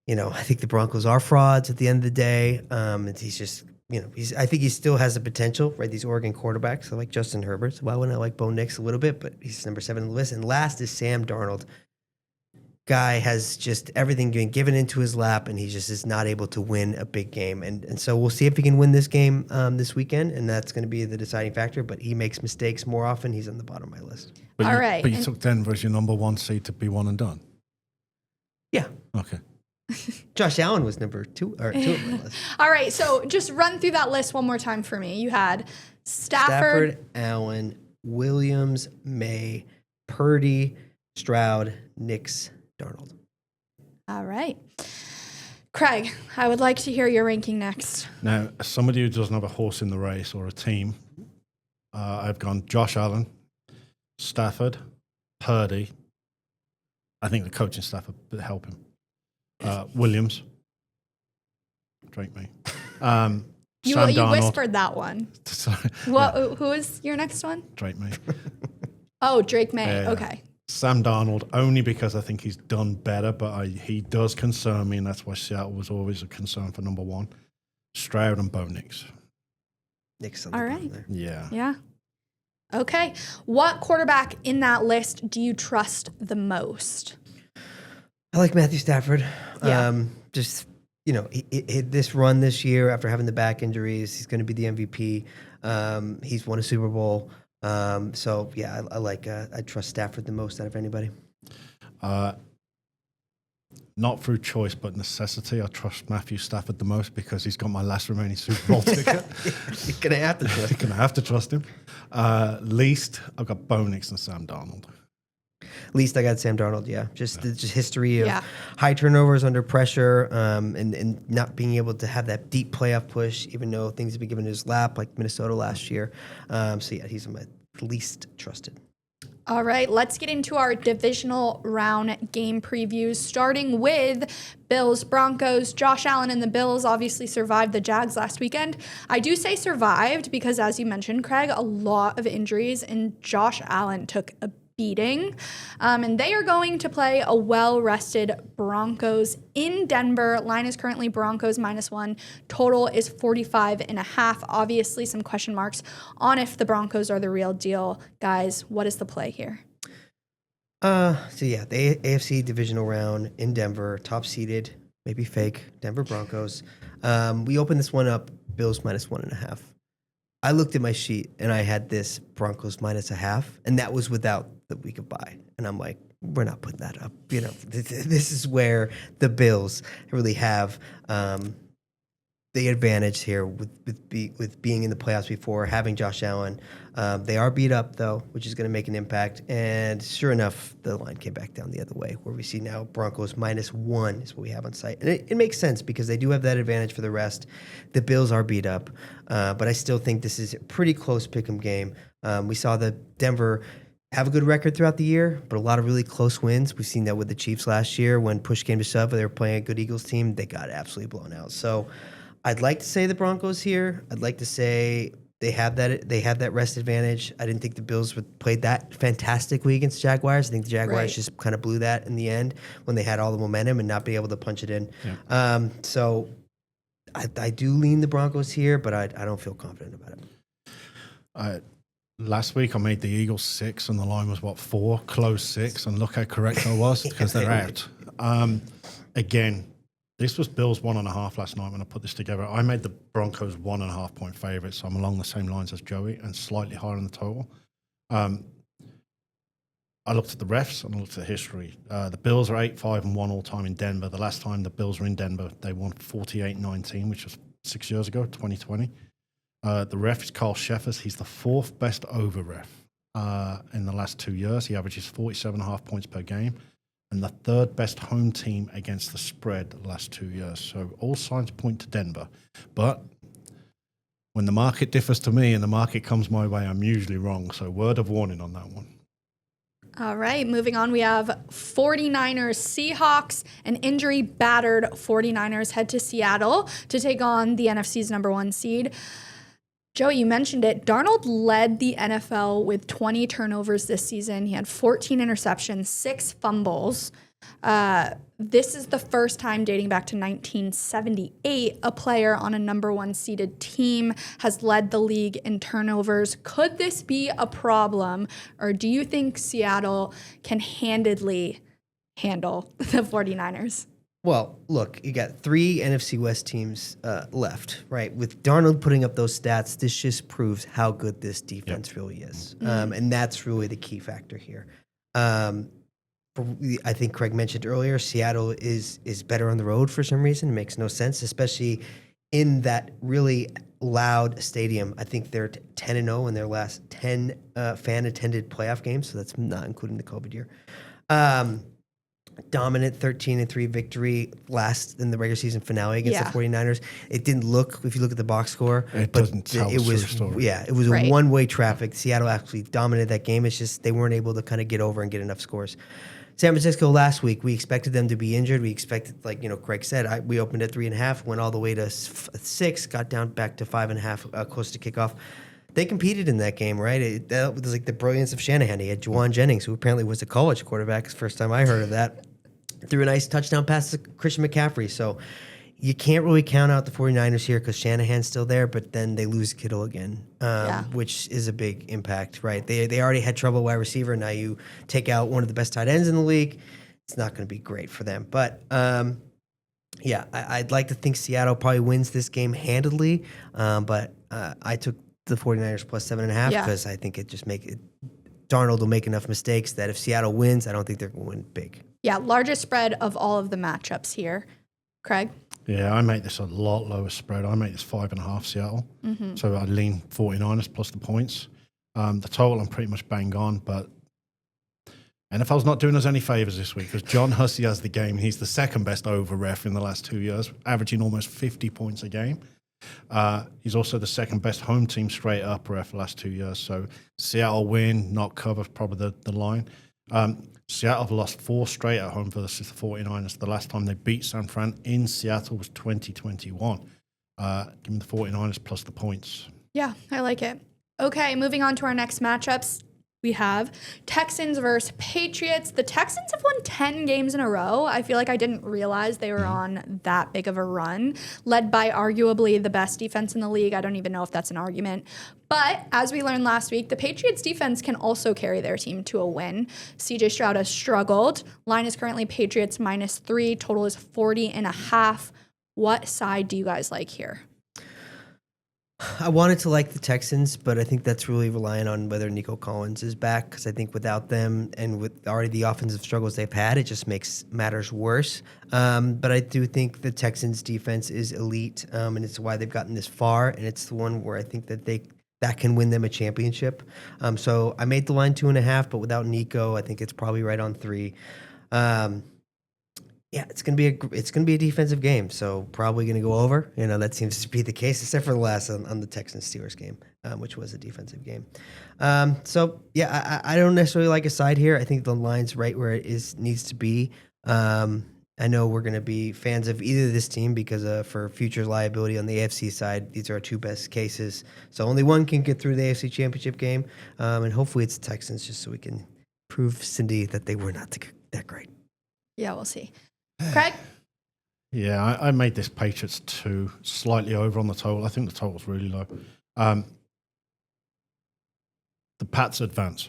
I think the Broncos are frauds at the end of the day. And he's just, I think he still has the potential, right? These Oregon quarterbacks, I like Justin Herbert. So why wouldn't I like Bo Nix a little bit? But he's number 7 on the list. And last is Sam Darnold. Guy has just everything being given into his lap, and he just is not able to win a big game. And so we'll see if he can win this game this weekend, and that's going to be the deciding factor. But he makes mistakes more often. He's on the bottom of my list. But All right. But you took Denver as your number 1 seed to be one and done? Yeah. Okay. Josh Allen was number 2 on my list. All right, so just run through that list one more time for me. You had Stafford, Allen, Williams, May, Purdy, Stroud, Nix, Darnold. All right. Craig, I would like to hear your ranking next. Now, as somebody who doesn't have a horse in the race or a team, I've gone Josh Allen, Stafford, Purdy. I think the coaching staff would help him. Williams, Drake May. You Sam Darnold. whispered that one. Sorry. Well, who is your next one? Drake May. Oh, Drake May. Yeah. Okay. Sam Darnold, only because I think he's done better, but he does concern me, and that's why Seattle was always a concern for number one. Stroud and Bo Nix. Nix on All the right. bottom there. Yeah. Yeah. Okay. What quarterback in that list do you trust the most? I like Matthew Stafford. Yeah. Just, this run this year after having the back injuries, he's going to be the MVP. He's won a Super Bowl. So, yeah, I trust Stafford the most out of anybody. Not through choice, but necessity. I trust Matthew Stafford the most because he's got my last remaining Super Bowl ticket. You're going to have to trust him. Going to have to trust him. Least, I've got Bo Nix and Sam Darnold. Least I got Sam Darnold, yeah. Just history of high turnovers under pressure and not being able to have that deep playoff push, even though things have been given to his lap, like Minnesota last year. So, yeah, he's my least trusted. All right, let's get into our divisional round game previews, starting with Bills Broncos. Josh Allen and the Bills obviously survived the Jags last weekend. I do say survived because, as you mentioned, Craig, a lot of injuries, and Josh Allen took a beating. And they are going to play a well-rested Broncos in Denver. Line is currently Broncos -1. Total is 45.5. Obviously, some question marks on if the Broncos are the real deal. Guys, what is the play here? The AFC divisional round in Denver, top seeded, maybe fake, Denver Broncos. We opened this one up, Bills -1.5. I looked at my sheet and I had this Broncos -0.5, and that was without the week of bye. And I'm like, we're not putting that up. This is where the Bills really have the advantage here with being in the playoffs before, having Josh Allen. They are beat up, though, which is going to make an impact. And sure enough, the line came back down the other way, where we see now Broncos -1 is what we have on site. And it makes sense because they do have that advantage for the rest. The Bills are beat up, but I still think this is a pretty close pick'em game. We saw the Denver have a good record throughout the year, but a lot of really close wins. We've seen that with the Chiefs last year when push came to shove, they were playing a good Eagles team. They got absolutely blown out. So I'd like to say the Broncos here. I'd like to say they have that rest advantage. I didn't think the Bills played that fantastically against the Jaguars. I think the Jaguars just kind of blew that in the end when they had all the momentum and not be able to punch it in. Yeah. So I do lean the Broncos here, but I don't feel confident about it. Last week I made the Eagles 6 and the line was 4, close 6, and look how correct I was because they're out. Again, this was Bills 1.5 last night when I put this together. I made the Broncos 1.5 point favorite, so I'm along the same lines as Joey and slightly higher in the total. I looked at the refs and I looked at history. The Bills are 8-5-1 all time in Denver. The last time the Bills were in Denver, they won 48-19, which was 6 years ago, 2020. The ref is Carl Sheffers. He's the 4th best over ref in the last 2 years. He averages 47.5 points per game, and the 3rd best home team against the spread the last 2 years. So all signs point to Denver. But when the market differs to me and the market comes my way, I'm usually wrong. So word of warning on that one. All right, moving on, we have 49ers Seahawks. An injury-battered 49ers head to Seattle to take on the NFC's #1 seed. Joey, you mentioned it. Darnold led the NFL with 20 turnovers this season. He had 14 interceptions, 6 fumbles. This is the first time dating back to 1978 a player on a #1 seeded team has led the league in turnovers. Could this be a problem, or do you think Seattle can handedly handle the 49ers? Well, look, you got 3 NFC West teams left, right? With Darnold putting up those stats, this just proves how good this defense really is. And that's really the key factor here. I think Craig mentioned earlier, Seattle is better on the road for some reason. It makes no sense, especially in that really loud stadium. I think they're 10-0 in their last 10 fan-attended playoff games, so that's not including the COVID year. Dominant 13-3 victory last in the regular season finale against the 49ers. It didn't look, if you look at the box score, it doesn't tell the story. Yeah, it was a one-way traffic. Seattle actually dominated that game. It's just they weren't able to kind of get over and get enough scores. San Francisco last week, we expected them to be injured. We expected, like, Craig said, we opened at 3.5, went all the way to 6, got down back to 5.5, close to kickoff. They competed in that game, right? That was like the brilliance of Shanahan. He had Juwan Jennings, who apparently was a college quarterback. It's the first time I heard of that. Threw a nice touchdown pass to Christian McCaffrey. So you can't really count out the 49ers here because Shanahan's still there, but then they lose Kittle again, which is a big impact, right? They already had trouble wide receiver. Now you take out one of the best tight ends in the league. It's not going to be great for them. But, I'd like to think Seattle probably wins this game handedly, but I took the 49ers plus 7.5 because I think it just Darnold will make enough mistakes that if Seattle wins, I don't think they're going to win big. Yeah, largest spread of all of the matchups here. Craig? Yeah, I make this a lot lower spread. I make this 5.5 Seattle. So I lean 49ers plus the points. The total I'm pretty much bang on, but NFL's not doing us any favors this week because John Hussey has the game. He's the second best over ref in the last 2 years, averaging almost 50 points a game. He's also the second best home team straight up ref the last 2 years. So Seattle win, not cover, probably the line. Seattle have lost 4 straight at home versus the 49ers. The last time they beat San Fran in Seattle was 2021. Give me the 49ers plus the points. Yeah, I like it. Okay, moving on to our next matchups. We have Texans versus Patriots. The Texans have won 10 games in a row. I feel like I didn't realize they were on that big of a run, led by arguably the best defense in the league. I don't even know if that's an argument. But as we learned last week, the Patriots defense can also carry their team to a win. CJ Stroud has struggled. Line is currently Patriots -3. Total is 40.5. What side do you guys like here? I wanted to like the Texans, but I think that's really relying on whether Nico Collins is back because I think without them and with already the offensive struggles they've had, it just makes matters worse. But I do think the Texans defense is elite, and it's why they've gotten this far, and it's the one where I think that can win them a championship. So I made the line 2.5, but without Nico, I think it's probably right on 3. Yeah, it's gonna be a defensive game, so probably gonna go over. That seems to be the case, except for the last on the Texans Steelers game, which was a defensive game. I don't necessarily like a side here. I think the line's right where it needs to be. I know we're gonna be fans of either of this team because for future liability on the AFC side, these are our 2 best cases. So only one can get through the AFC Championship game, and hopefully it's the Texans, just so we can prove Cindi that they were not that great. Yeah, we'll see. Craig? Yeah, I made this Patriots 2 slightly over on the total. I think the total's really low. The Pats advance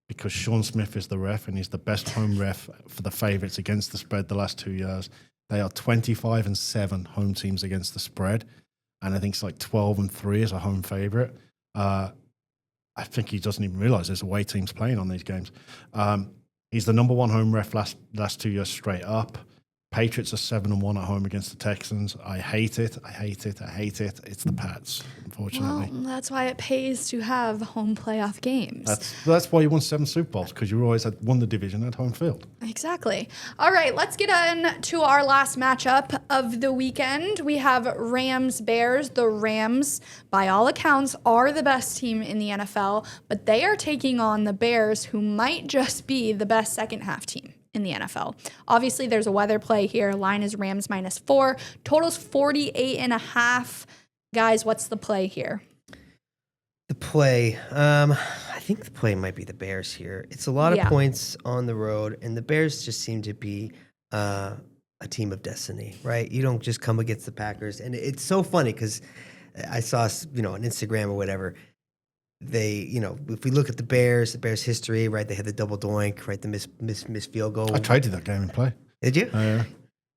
because Sean Smith is the ref and he's the best home ref for the favorites against the spread the last 2 years. They are 25-7 home teams against the spread, and I think it's like 12-3 as a home favorite. I think he doesn't even realize there's away teams playing on these games. He's the number 1 home ref last 2 years straight up. Patriots are 7-1 at home against the Texans. I hate it. It's the Pats, unfortunately. Well, that's why it pays to have home playoff games. That's why you won 7 Super Bowls, because you always had won the division at home field. Exactly. All right, let's get on to our last matchup of the weekend. We have Rams-Bears. The Rams, by all accounts, are the best team in the NFL, but they are taking on the Bears, who might just be the best second-half team in the NFL. Obviously, there's a weather play here. Line is Rams -4. Total's 48.5. Guys, what's the play here? The play, I think the play might be the Bears here. It's a lot of points on the road, and the Bears just seem to be a team of destiny, right? You don't just come against the Packers, and it's so funny because I saw, on Instagram or whatever. If we look at the Bears history, right? They had the double doink, right? The miss field goal. I traded that game in play. Did you? Yeah.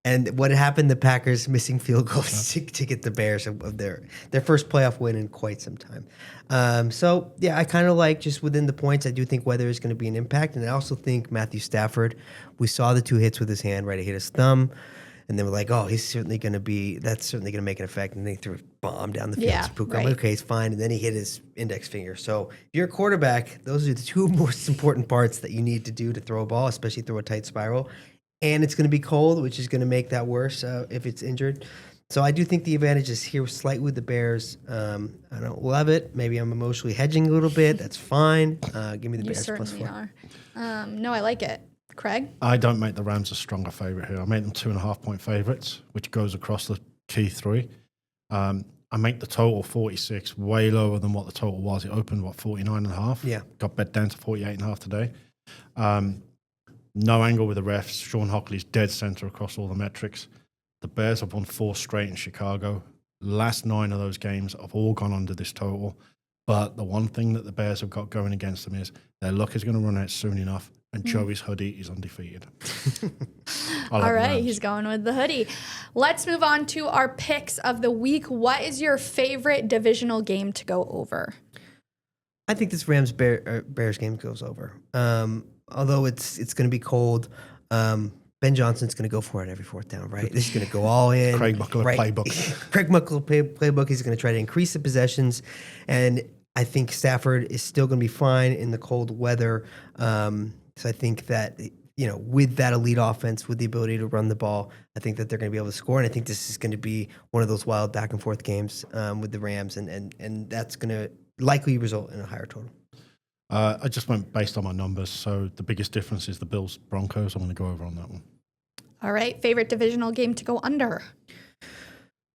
And what happened? The Packers missing field goals to get the Bears of their first playoff win in quite some time. I kind of like just within the points. I do think weather is going to be an impact, and I also think Matthew Stafford. We saw the 2 hits with his hand, right? He hit his thumb. And then we're like, oh, that's certainly going to make an effect. And then he threw a bomb down the field. Yeah, right. Okay, he's fine. And then he hit his index finger. So if you're a quarterback, those are the 2 most important parts that you need to do to throw a ball, especially throw a tight spiral. And it's going to be cold, which is going to make that worse if it's injured. So I do think the advantage is here slightly with the Bears. I don't love it. Maybe I'm emotionally hedging a little bit. That's fine. Give me the You Bears plus certainly 4. are. No, I like it. Craig? I don't make the Rams a stronger favorite here. I make them 2.5-point favorites, which goes across the key three. I make the total 46, way lower than what the total was. It opened, 49.5? Yeah. Got bet down to 48.5 today. No angle with the refs. Sean Hockley's dead center across all the metrics. The Bears have won 4 straight in Chicago. Last 9 of those games have all gone under this total. But the one thing that the Bears have got going against them is their luck is going to run out soon enough, and Joey's hoodie is undefeated. All right, he's going with the hoodie. Let's move on to our picks of the week. What is your favorite divisional game to go over? I think this Bears game goes over. Although it's going to be cold, Ben Johnson's going to go for it every fourth down, right? This is going to go all in. Craig Buckler playbook. Craig Buckler playbook. He's going to try to increase the possessions, and I think Stafford is still going to be fine in the cold weather. So I think that, with that elite offense, with the ability to run the ball, I think that they're going to be able to score. And I think this is going to be one of those wild back and forth games with the Rams, and that's going to likely result in a higher total. I just went based on my numbers. So the biggest difference is the Bills Broncos. I'm going to go over on that one. All right. Favorite divisional game to go under?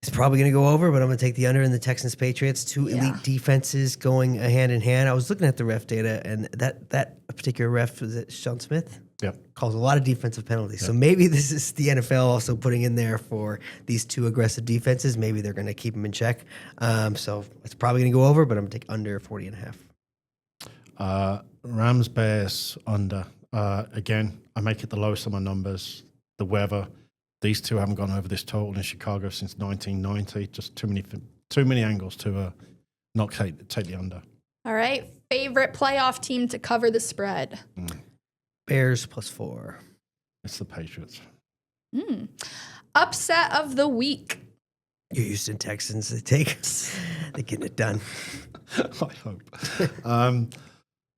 It's probably going to go over, but I'm going to take the under in the Texans Patriots. 2 elite defenses going hand in hand. I was looking at the ref data, and that particular ref, was it Sean Smith? Yep. Calls a lot of defensive penalties. Yep. So maybe this is the NFL also putting in there for these 2 aggressive defenses. Maybe they're going to keep them in check. So it's probably going to go over, but I'm going to take under 40.5. Rams Bears under. Again, I make it the lowest of my numbers. The weather. These 2 haven't gone over this total in Chicago since 1990. Just too many angles to not take the under. All right. Favorite playoff team to cover the spread? Bears plus 4. It's the Patriots. Upset of the week. Your Houston Texans, they're getting it done. I hope.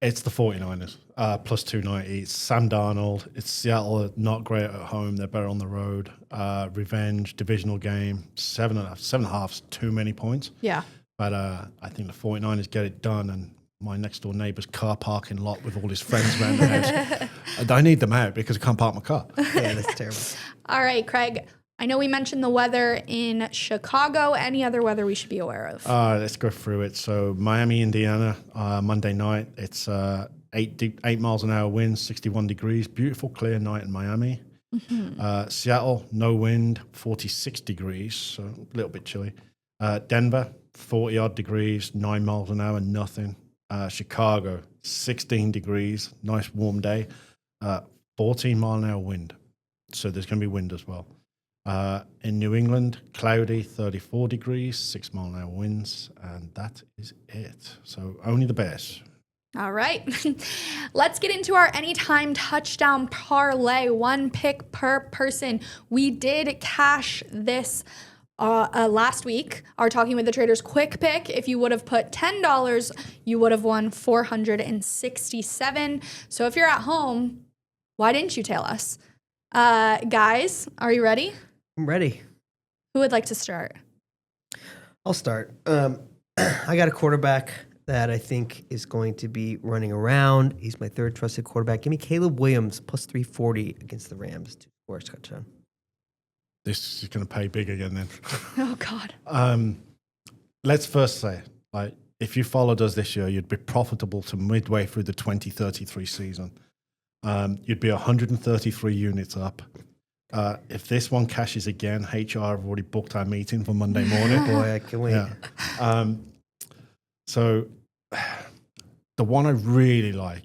It's the 49ers, plus 290. It's Sam Darnold. It's Seattle, not great at home. They're better on the road. Revenge, divisional game. 7.5 is too many points. Yeah. But I think the 49ers get it done, and my next door neighbor's car parking lot with all his friends around the house. I need them out because I can't park my car. Yeah, that's terrible. All right, Craig. I know we mentioned the weather in Chicago. Any other weather we should be aware of? Let's go through it. So Miami, Indiana, Monday night. It's 8 miles an hour wind, 61 degrees. Beautiful, clear night in Miami. Seattle, no wind, 46 degrees, so a little bit chilly. Denver, 40-odd degrees, 9 miles an hour, nothing. Chicago, 16 degrees, nice warm day, 14-mile-an-hour wind. So there's going to be wind as well. In New England, cloudy, 34 degrees, 6-mile-an-hour winds, and that is it. So only the Bears. All right. Let's get into our anytime touchdown parlay. 1 pick per person. We did cash this last week. Our Talking with the Traders quick pick. If you would have put $10, you would have won $467. So if you're at home, why didn't you tell us? Guys, are you ready? I'm ready. Who would like to start? I'll start. I got a quarterback that I think is going to be running around. He's my 3rd trusted quarterback. Give me Caleb Williams plus 340 against the Rams to score a touchdown. This is going to pay big again then. Oh, God. Let's first say, if you followed us this year, you'd be profitable to midway through the 2033 season. You'd be 133 units up. If this one cashes again, HR have already booked our meeting for Monday morning. Boy, I can wait. Yeah. So the one I really like,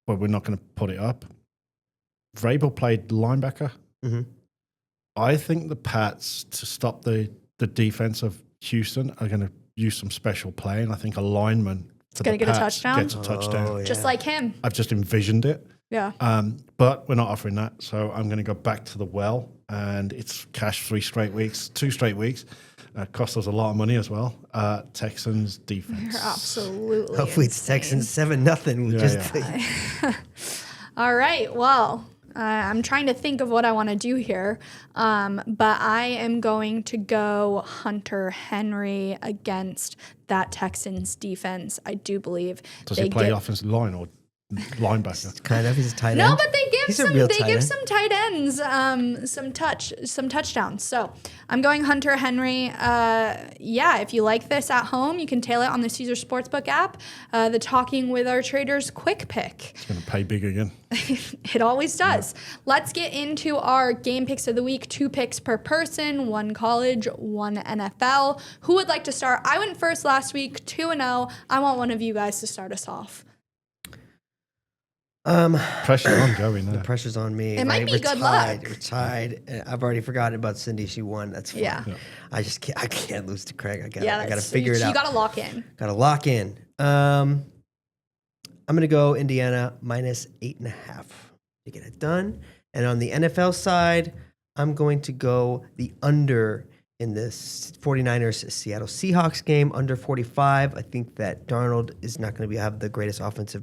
but we're not going to put it up, Vrabel played linebacker. Mm-hmm. I think the Pats, to stop the defense of Houston, are going to use some special play, and I think a lineman for gonna the get a Pats touchdown? gets a touchdown. Oh, yeah. Just like him. I've just envisioned it. Yeah. But we're not offering that, so I'm going to go back to the well, and it's cash 2 straight weeks. Cost us a lot of money as well. Texans defense. You're absolutely Hopefully it's insane. Texans 7-0. Yeah. All right. Well, I'm trying to think of what I want to do here, but I am going to go Hunter Henry against that Texans defense. I do believe Does he play offensive line or linebacker? Kind of. He's a tight end. No, but they give He's a some. real They tight give end. some tight ends some touchdowns. So I'm going Hunter Henry. Yeah, if you like this at home, you can tail it on the Caesar Sportsbook app. The Talking with Our Traders quick pick. It's going to pay big again. It always does. Let's get into our game picks of the week. 2 picks per person, 1 college, 1 NFL. Who would like to start? I went first last week, 2-0. I want one of you guys to start us off. Pressure on Joey now. The pressure's on me. It might be We're good tied. luck. We're tied. I've already forgotten about Cindi. She won. That's fine. Yeah. I just can't. I can't lose to Craig. I got to that's- figure it out. You got to lock in. Got to lock in. I'm gonna go Indiana minus 8.5 to get it done. And on the NFL side, I'm going to go the under in this 49ers Seattle Seahawks game, under 45. I think that Darnold is not going to have the greatest offensive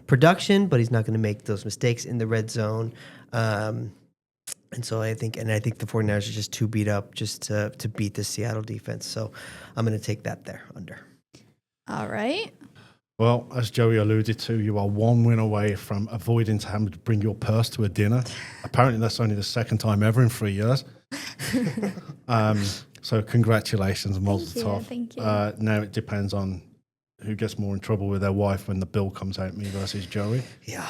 production, but he's not going to make those mistakes in the red zone. And so I think the 49ers are just too beat up just to beat the Seattle defense. So I'm going to take that there under. All right. Well, as Joey alluded to, you are 1 win away from avoiding having to bring your purse to a dinner. Apparently, that's only the 2nd time ever in 3 years. So congratulations, Mazel tov. Thank you. Now it depends on who gets more in trouble with their wife when the bill comes out, me versus Joey. Yeah.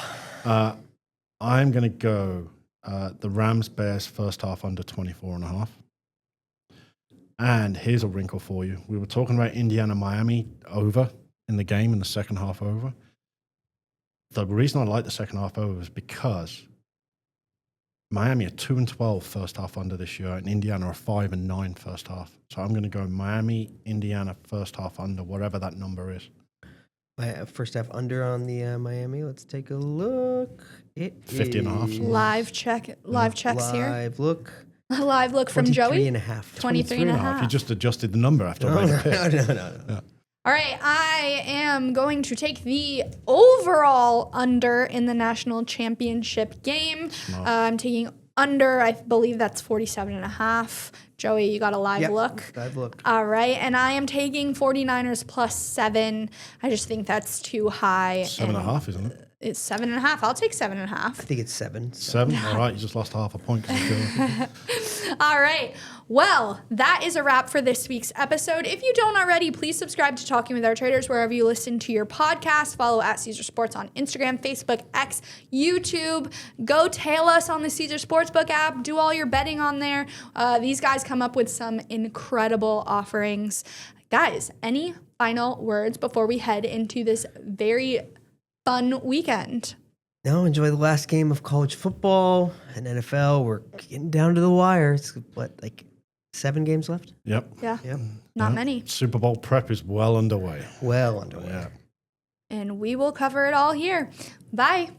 I'm going to go the Rams-Bears first half under 24.5. And here's a wrinkle for you. We were talking about Indiana-Miami over in the game, in the second half over. The reason I like the second half over is because Miami are 2-12 first half under this year, and Indiana are 5-9 first half. So I'm going to go Miami, Indiana first half under, whatever that number is. First half under on the Miami. Let's take a look. It 50.5. is Live checks here. Live look. A live look from Joey. 23.5. 23.5. You just adjusted the number after I made a pick. No. All right, I am going to take the overall under in the national championship game. I'm taking under, I believe that's 47.5. Joey, you got a live look? Live look. All right, and I am taking 49ers +7. I just think that's too high. 7.5, isn't it? It's 7.5. I'll take 7.5. I think it's 7. 7? All right, you just lost half a point. All right. Well, that is a wrap for this week's episode. If you don't already, please subscribe to Talking with Our Traders wherever you listen to your podcast. Follow at Caesar Sports on Instagram, Facebook, X, YouTube. Go tail us on the Caesar Sportsbook app. Do all your betting on there. These guys come up with some incredible offerings. Guys, any final words before we head into this very fun weekend? No, enjoy the last game of college football and NFL. We're getting down to the wire. It's like 7 games left? Yep. Yeah. Yep. Not many. Super Bowl prep is well underway. Well underway. Yeah. And we will cover it all here. Bye.